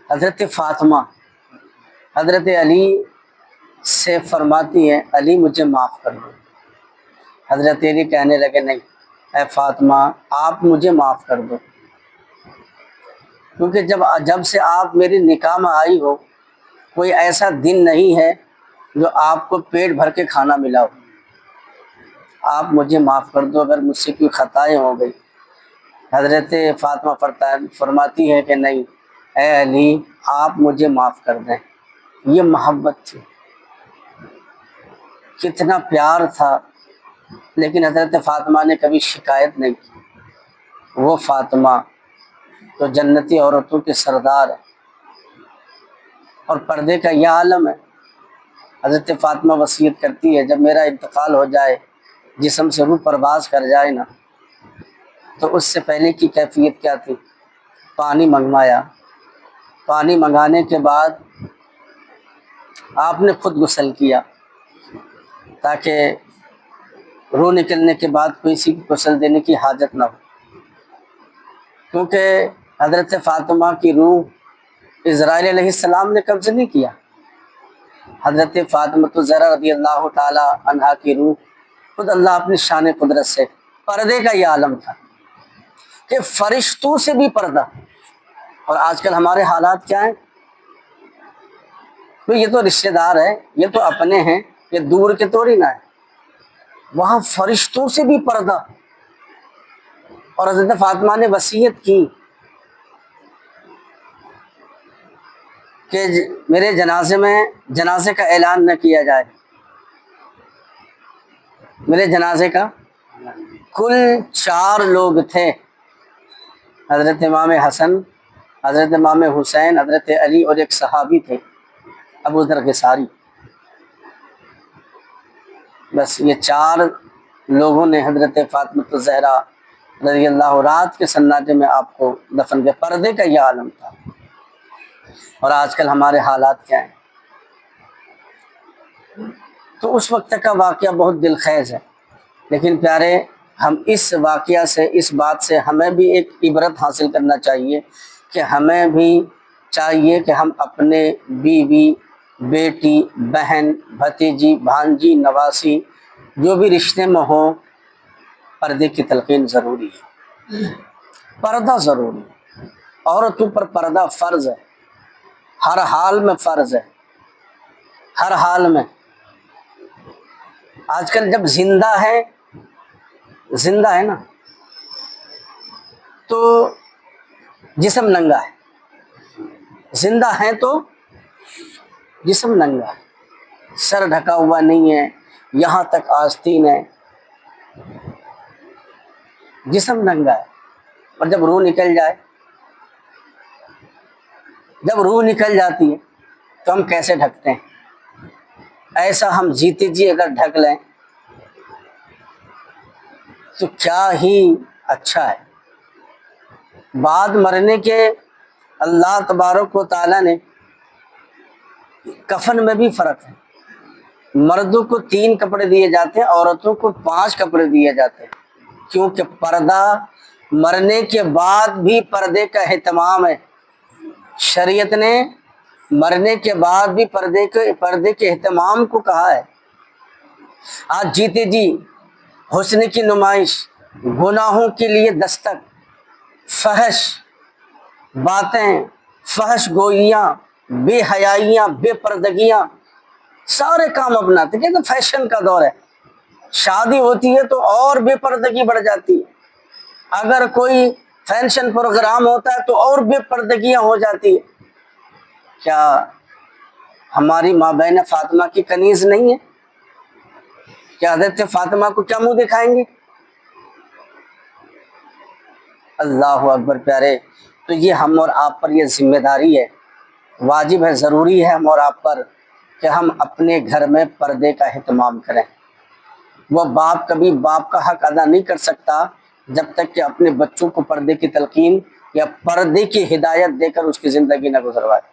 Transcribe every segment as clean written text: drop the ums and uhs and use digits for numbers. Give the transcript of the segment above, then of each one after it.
حضرت فاطمہ حضرت علی سے فرماتی ہیں علی مجھے معاف کر دو۔ حضرت علی کہنے لگے نہیں اے فاطمہ آپ مجھے معاف کر دو، کیونکہ جب سے آپ میری نکاح میں آئی ہو کوئی ایسا دن نہیں ہے جو آپ کو پیٹ بھر کے کھانا ملا ہو، آپ مجھے معاف کر دو اگر مجھ سے کوئی خطائیں ہو گئی۔ حضرت فاطمہ فرماتی ہے کہ نہیں اے علی آپ مجھے معاف کر دیں۔ یہ محبت تھی، کتنا پیار تھا، لیکن حضرت فاطمہ نے کبھی شکایت نہیں کی۔ وہ فاطمہ تو جنتی عورتوں کے سردار ہے، اور پردے کا یہ عالم ہے۔ حضرت فاطمہ وصیت کرتی ہے جب میرا انتقال ہو جائے، جسم سے روح پرواز کر جائے نا، تو اس سے پہلے کی کیفیت کیا تھی؟ پانی منگوایا، پانی منگانے کے بعد آپ نے خود غسل کیا تاکہ روح نکلنے کے بعد کسی کو غسل دینے کی حاجت نہ ہو، کیونکہ حضرت فاطمہ کی روح اسرائیل علیہ السلام نے قبض نہیں کیا۔ حضرت فاطمہ الزہرا رضی اللہ تعالی عنہا کی روح خود اللہ اپنی شان قدرت سے، پردے کا یہ عالم تھا کہ فرشتوں سے بھی پردہ۔ اور آج کل ہمارے حالات کیا ہیں؟ تو یہ تو رشتہ دار ہے، یہ تو اپنے ہیں، یہ دور کے تھوڑی نہ ہے، وہاں فرشتوں سے بھی پردہ۔ اور حضرت فاطمہ نے وصیت کی کہ میرے جنازے کا اعلان نہ کیا جائے، میرے جنازے کا۔ کل 4 لوگ تھے، حضرت امام حسن، حضرت امام حسین، حضرت علی اور ایک صحابی تھے ابو ذر غفاری۔ بس یہ 4 لوگوں نے حضرت فاطمہ الزہرا رضی اللہ رات کے سناٹے میں آپ کو دفن کیا۔ پردے کا یہ عالم تھا۔ اور آج کل ہمارے حالات کیا ہیں؟ تو اس وقت کا واقعہ بہت دل خیز ہے، لیکن پیارے ہم اس واقعہ سے، اس بات سے ہمیں بھی ایک عبرت حاصل کرنا چاہیے کہ ہمیں بھی چاہیے کہ ہم اپنے بیوی، بیٹی، بہن، بھتیجی، بھانجی، نواسی جو بھی رشتے میں ہوں، پردے کی تلقین ضروری ہے، پردہ ضروری ہے۔ عورتوں پر پردہ فرض ہے، ہر حال میں فرض ہے، ہر حال میں۔ آج کل جب زندہ ہے نا تو جسم ننگا ہے، زندہ ہیں تو جسم ننگا ہے، سر ڈھکا ہوا نہیں ہے، یہاں تک آستین ہے، جسم ننگا ہے۔ اور جب روح نکل جائے، جب روح نکل جاتی ہے تو ہم کیسے ڈھکتے ہیں؟ ایسا ہم جیتے جی اگر ڈھک لیں تو کیا ہی اچھا ہے۔ بعد مرنے کے اللہ تبارک و تعالیٰ نے کفن میں بھی فرق ہے، مردوں کو 3 کپڑے دیے جاتے ہیں، عورتوں کو 5 کپڑے دیے جاتے ہیں، کیونکہ پردہ مرنے کے بعد بھی پردے کا اہتمام ہے۔ شریعت نے مرنے کے بعد بھی پردے کے اہتمام کو کہا ہے۔ آج جیتے جی حسن کی نمائش، گناہوں کے لیے دستک، فحش باتیں، فحش گوئیاں، بے حیائیاں، بے پردگیاں، سارے کام اپناتے ہیں، تو فیشن کا دور ہے۔ شادی ہوتی ہے تو اور بے پردگی بڑھ جاتی ہے، اگر کوئی فینشن پروگرام ہوتا ہے تو اور بے پردگیاں ہو جاتی ہے۔ کیا ہماری ماں بہن فاطمہ کی کنیز نہیں ہے؟ کیا حضرت فاطمہ کو کیا منہ دکھائیں گے؟ اللہ اکبر پیارے۔ تو یہ ہم اور آپ پر یہ ذمہ داری ہے، واجب ہے، ضروری ہے ہم اور آپ پر کہ ہم اپنے گھر میں پردے کا اہتمام کریں۔ وہ باپ کبھی باپ کا حق ادا نہیں کر سکتا جب تک کہ اپنے بچوں کو پردے کی تلقین یا پردے کی ہدایت دے کر اس کی زندگی نہ گزروائے۔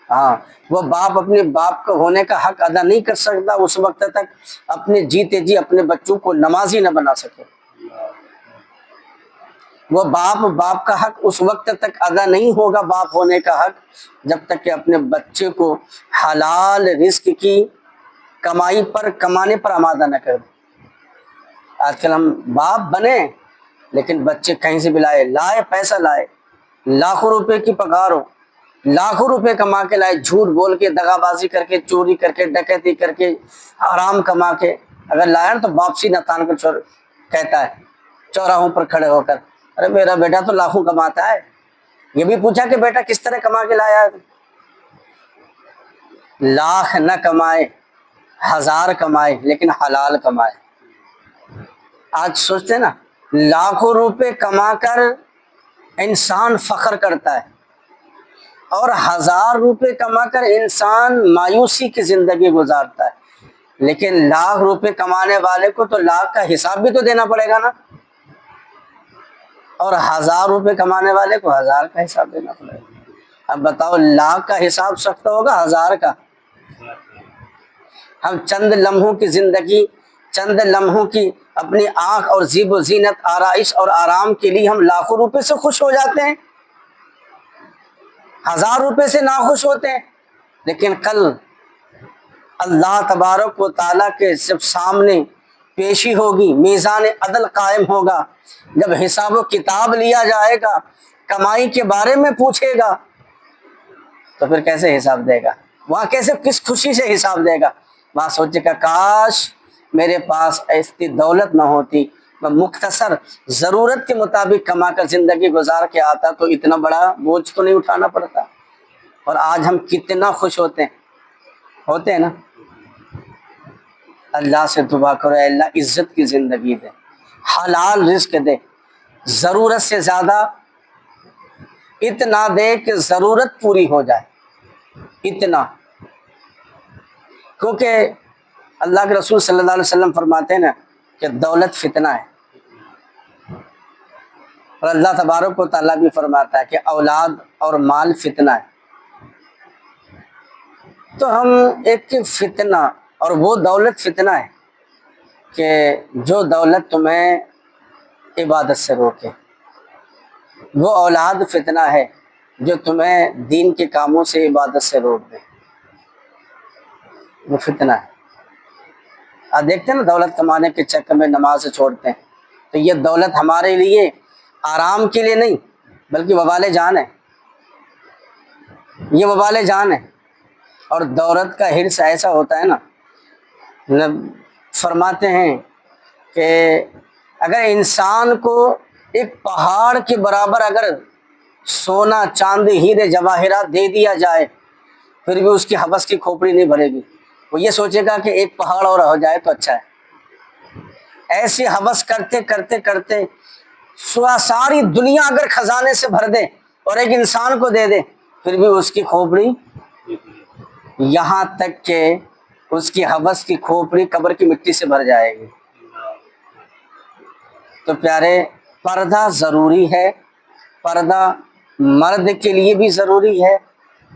ہاں، وہ باپ اپنے باپ کا ہونے کا حق ادا نہیں کر سکتا اس وقت تک اپنے جیتے جی اپنے بچوں کو نمازی نہ بنا سکے۔ وہ باپ کا حق اس وقت تک ادا نہیں ہوگا، باپ ہونے کا حق، جب تک کہ اپنے بچے کو حلال رزق کی کمانے پر آمادہ نہ کر دے۔ آج کل ہم باپ بنے لیکن بچے کہیں سے بھی لائے پیسہ لائے، لاکھوں روپے کی پگار ہو، لاکھوں روپے کما کے لائے، جھوٹ بول کے، دغا بازی کر کے، چوری کر کے، ڈکیتی کر کے، حرام کما کے اگر لایا تو واپسی نہ تان کر کہتا ہے چوراہوں پر کھڑے ہو کر، ارے میرا بیٹا تو لاکھوں کماتا ہے۔ یہ بھی پوچھا کہ بیٹا کس طرح کما کے لایا ہے؟ لاکھ نہ کمائے، ہزار کمائے، لیکن حلال کمائے۔ آج سوچتے نا، لاکھوں روپے کما کر انسان فخر کرتا ہے اور 1000 روپے کما کر انسان مایوسی کی زندگی گزارتا ہے، لیکن لاکھ روپے کمانے والے کو تو لاکھ کا حساب بھی تو دینا پڑے گا نا، اور 1000 روپے کمانے والے کو 1000 کا حساب دینا پڑے گا۔ اب بتاؤ، لاکھ کا حساب سخت ہوگا 1000 کا؟ ہم چند لمحوں کی زندگی، چند لمحوں کی اپنی آنکھ اور زیب و زینت، آرائش اور آرام کے لیے ہم لاکھوں روپے سے خوش ہو جاتے ہیں، 1000 روپے سے ناخوش ہوتے ہیں۔ لیکن کل اللہ تبارک و تعالیٰ کے جب سامنے پیشی ہوگی، میزان عدل قائم ہوگا، جب حساب و کتاب لیا جائے گا، کمائی کے بارے میں پوچھے گا، تو پھر کیسے حساب دے گا؟ وہاں کیسے، کس خوشی سے حساب دے گا؟ وہاں سوچے گا کاش میرے پاس ایسی دولت نہ ہوتی، میں مختصر ضرورت کے مطابق کما کر زندگی گزار کے آتا تو اتنا بڑا بوجھ تو نہیں اٹھانا پڑتا۔ اور آج ہم کتنا خوش ہوتے ہیں نا۔ اللہ سے دعا کرو، اے اللہ عزت کی زندگی دے، حلال رزق دے، ضرورت سے زیادہ اتنا دے کہ ضرورت پوری ہو جائے، اتنا۔ کیونکہ اللہ کے رسول صلی اللہ علیہ وسلم فرماتے ہیں نا کہ دولت فتنہ ہے، اور اللہ تبارک و تعالیٰ بھی فرماتا ہے کہ اولاد اور مال فتنہ ہے۔ تو ہم ایک فتنہ، اور وہ دولت فتنہ ہے کہ جو دولت تمہیں عبادت سے روکے، وہ اولاد فتنہ ہے جو تمہیں دین کے کاموں سے، عبادت سے روک دے، وہ فتنہ ہے۔ آپ دیکھتے ہیں نا، دولت کمانے کے چکر میں نماز چھوڑتے ہیں، تو یہ دولت ہمارے لیے آرام کے لیے نہیں بلکہ وبال جان ہے، یہ وبال جان ہے۔ اور دولت کا حرص ایسا ہوتا ہے نا، فرماتے ہیں کہ اگر انسان کو ایک پہاڑ کے برابر اگر سونا، چاندی، ہیرے جواہرات دے دیا جائے پھر بھی اس کی حوث کی کھوپڑی نہیں بھرے گی، وہ یہ سوچے گا کہ ایک پہاڑ اور ہو جائے تو اچھا ہے۔ ایسی حوث کرتے کرتے کرتے ساری دنیا اگر خزانے سے بھر دے اور ایک انسان کو دے دے پھر بھی اس کی کھوپڑی، یہاں تک کہ اس کی حوث کی کھوپڑی قبر کی مٹی سے بھر جائے گی۔ تو پیارے، پردہ ضروری ہے، پردہ مرد کے لیے بھی ضروری ہے،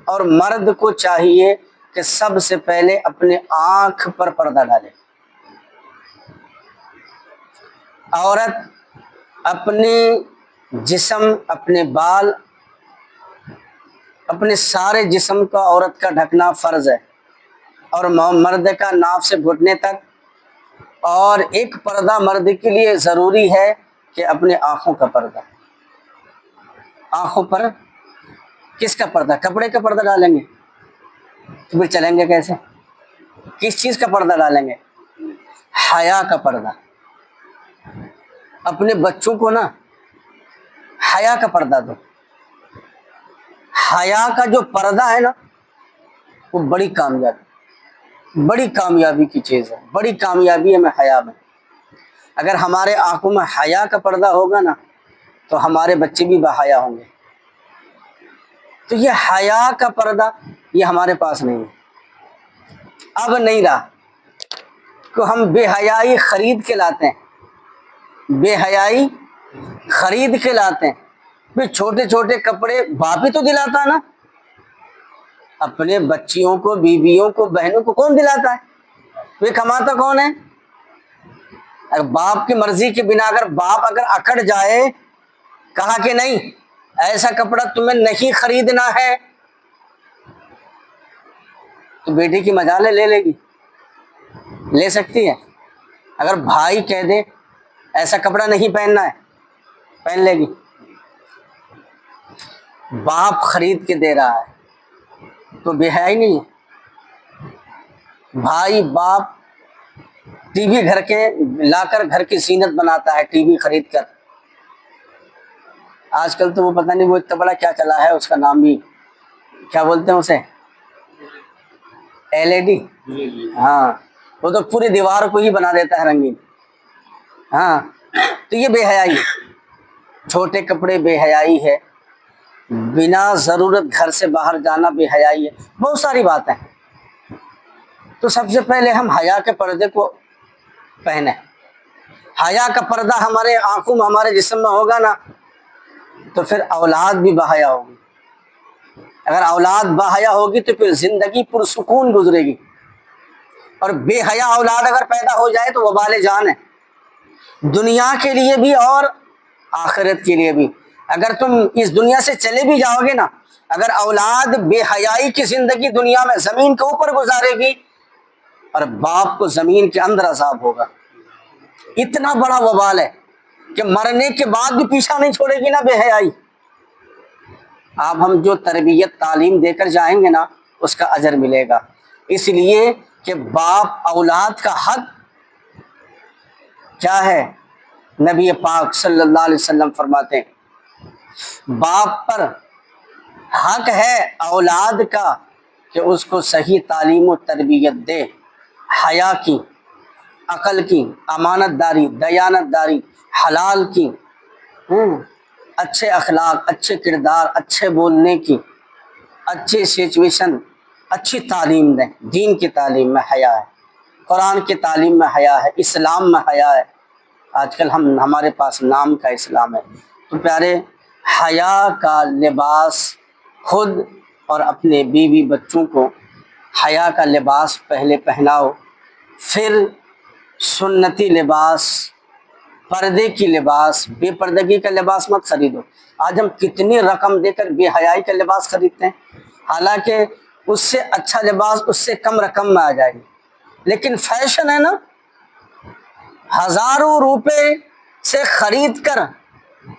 اور مرد کو چاہیے کہ سب سے پہلے اپنے آنکھ پر پردہ ڈالے۔ عورت اپنے جسم، اپنے بال، اپنے سارے جسم کا عورت کا ڈھکنا فرض ہے، اور مرد کا ناف سے گھٹنے تک۔ اور ایک پردہ مرد کے لیے ضروری ہے کہ اپنے آنکھوں کا پردہ۔ آنکھوں پر کس کا پردہ؟ کپڑے کا پردہ ڈالیں گے تو پھر چلیں گے کیسے؟ کس چیز کا پردہ ڈالیں گے؟ حیا کا پردہ۔ اپنے بچوں کو نا حیا کا پردہ دو۔ حیا کا جو پردہ ہے نا، وہ بڑی کامیابی کی چیز ہے، بڑی کامیابی ہے میں حیا میں۔ اگر ہمارے آنکھوں میں حیا کا پردہ ہوگا نا تو ہمارے بچے بھی باحیا ہوں گے۔ تو یہ حیا کا پردہ یہ ہمارے پاس نہیں ہے، اب نہیں رہا، کہ ہم بے حیائی خرید کے لاتے ہیں، بے حیائی خرید کے لاتے ہیں۔ پھر چھوٹے چھوٹے کپڑے باپ ہی تو دلاتا نا، اپنے بچیوں کو، بیویوں کو، بہنوں کو کون دلاتا ہے؟ وہ کماتا کون ہے؟ اگر باپ کی مرضی کے بنا اگر باپ اکڑ جائے کہا کہ نہیں، ایسا کپڑا تمہیں نہیں خریدنا ہے، تو بیٹی کی مجالیں لے لے گی، لے سکتی ہے۔ اگر بھائی کہہ دے ایسا کپڑا نہیں پہننا ہے، پہن لے گی۔ باپ خرید کے دے رہا ہے تو بے حیائی نہیں ہے؟ بھائی باپ ٹی وی گھر کے لا کر گھر کی زینت بناتا ہے، ٹی وی خرید کر۔ آج کل تو وہ پتہ نہیں وہ اتنا بڑا کیا چلا ہے، اس کا نام بھی کیا بولتے ہیں اسے، LED۔ ہاں، وہ تو پوری دیوار کو ہی بنا دیتا ہے رنگین۔ ہاں، تو یہ بے حیائی ہے، چھوٹے کپڑے بے حیائی ہے، بنا ضرورت گھر سے باہر جانا بے حیائی ہے، بہت ساری باتیں۔ تو سب سے پہلے ہم حیا کے پردے کو پہنے۔ حیا کا پردہ ہمارے آنکھوں میں، ہمارے جسم میں ہوگا نا، تو پھر اولاد بھی باحیا ہوگی۔ اگر اولاد باحیا ہوگی تو پھر زندگی پرسکون گزرے گی، اور بے حیا اولاد اگر پیدا ہو جائے تو وبال جان ہے، دنیا کے لیے بھی اور آخرت کے لیے بھی۔ اگر تم اس دنیا سے چلے بھی جاؤ گے نا، اگر اولاد بے حیائی کی زندگی دنیا میں زمین کے اوپر گزارے گی، اور باپ کو زمین کے اندر عذاب ہوگا۔ اتنا بڑا وبال ہے کہ مرنے کے بعد بھی پیچھا نہیں چھوڑے گی نا بے حیائی۔ اب ہم جو تربیت تعلیم دے کر جائیں گے نا، اس کا اجر ملے گا، اس لیے کہ باپ اولاد کا حق کیا ہے؟ نبی پاک صلی اللہ علیہ وسلم فرماتے ہیں باپ پر حق ہے اولاد کا کہ اس کو صحیح تعلیم و تربیت دے، حیا کی، عقل کی، امانت داری، دیانت داری، حلال کی، اچھے اخلاق، اچھے کردار، اچھے بولنے کی، اچھی سچویشن، اچھی تعلیم دیں۔ دین کی تعلیم میں حیا ہے، قرآن کی تعلیم میں حیا ہے، اسلام میں حیا ہے۔ آج کل ہمارے پاس نام کا اسلام ہے۔ تو پیارے، حیا کا لباس خود اور اپنے بیوی بچوں کو حیا کا لباس پہلے پہناؤ، پھر سنتی لباس، پردے کی لباس، بے پردگی کا لباس مت خریدو۔ آج ہم کتنی رقم دے کر بے حیائی کا لباس خریدتے ہیں، حالانکہ اس سے اچھا لباس اس سے کم رقم میں آ جائے گی، لیکن فیشن ہے نا، ہزاروں روپے سے خرید کر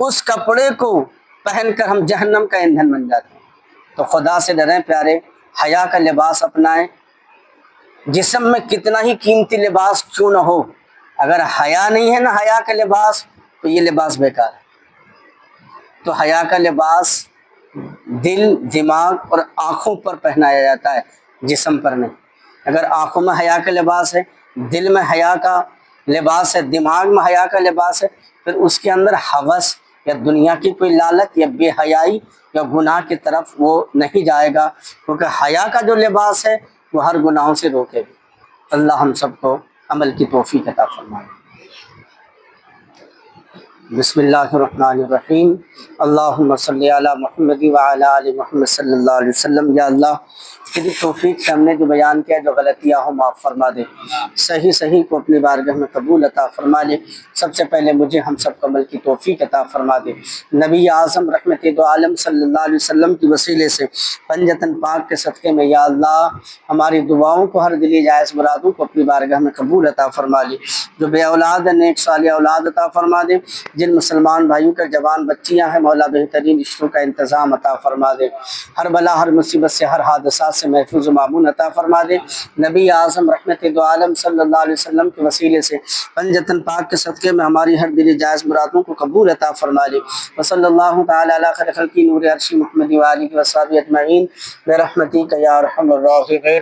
اس کپڑے کو پہن کر ہم جہنم کا ایندھن بن جاتے ہیں۔ تو خدا سے ڈریں پیارے، حیا کا لباس اپنائیں، جسم میں کتنا ہی قیمتی لباس کیوں نہ ہو، اگر حیا نہیں ہے نا، حیا کا لباس، تو یہ لباس بیکار ہے۔ تو حیا کا لباس دل، دماغ اور آنکھوں پر پہنایا جاتا ہے، جسم پر نہیں۔ اگر آنکھوں میں حیا کا لباس ہے، دل میں حیا کا لباس ہے، دماغ میں حیا کا لباس ہے، پھر اس کے اندر ہوس یا دنیا کی کوئی لالت یا بے حیائی یا گناہ کی طرف وہ نہیں جائے گا، کیونکہ حیا کا جو لباس ہے وہ ہر گناہوں سے روکے گا۔ اللہ ہم سب کو عمل کی توفیق عطا فرمائے۔ بسم اللہ الرحمن الرحیم، اللہم صلی علی محمد وعلی آل محمد صلی اللہ علیہ وسلم۔ یا اللہ، تیری توفیق سے ہم نے جو بیان کیا، جو غلطیاں ہوں معاف فرما دے، صحیح کو اپنی بارگاہ میں قبول عطا فرما دے۔ سب سے پہلے مجھے ہم سب کو عمل کی توفیق عطا فرما دے۔ نبی اعظم رحمت دو عالم صلی اللہ علیہ وسلم کی وسیلے سے پنجتن پاک کے صدقے میں یا اللہ ہماری دعاؤں کو، ہر دلی جائز مرادوں کو اپنی بارگاہ میں قبول عطا فرما دے۔ جو بے اولاد ہیں، نیک صالح اولاد عطا فرما دے۔ جن مسلمان بھائیوں کے جوان بچیاں ہیں، مولا بہترین رشتوں کا انتظام عطا فرما دے۔ ہر بلا، ہر مصیبت سے، ہر حادثات سے محفوظ و مامون عطا فرما دے۔ نبی اعظم رحمت دو عالم صلی اللہ علیہ وسلم کے وسیلے سے پنجتن پاک کے صدقے میں ہماری ہر دلی جائز مرادوں کو قبول عطا فرما دے۔ وصلی اللہ تعالی علی خیر خلقہ نور عرش محمد و آلہ و صحبہ اجمعین برحمتک یا ارحم الراحمین۔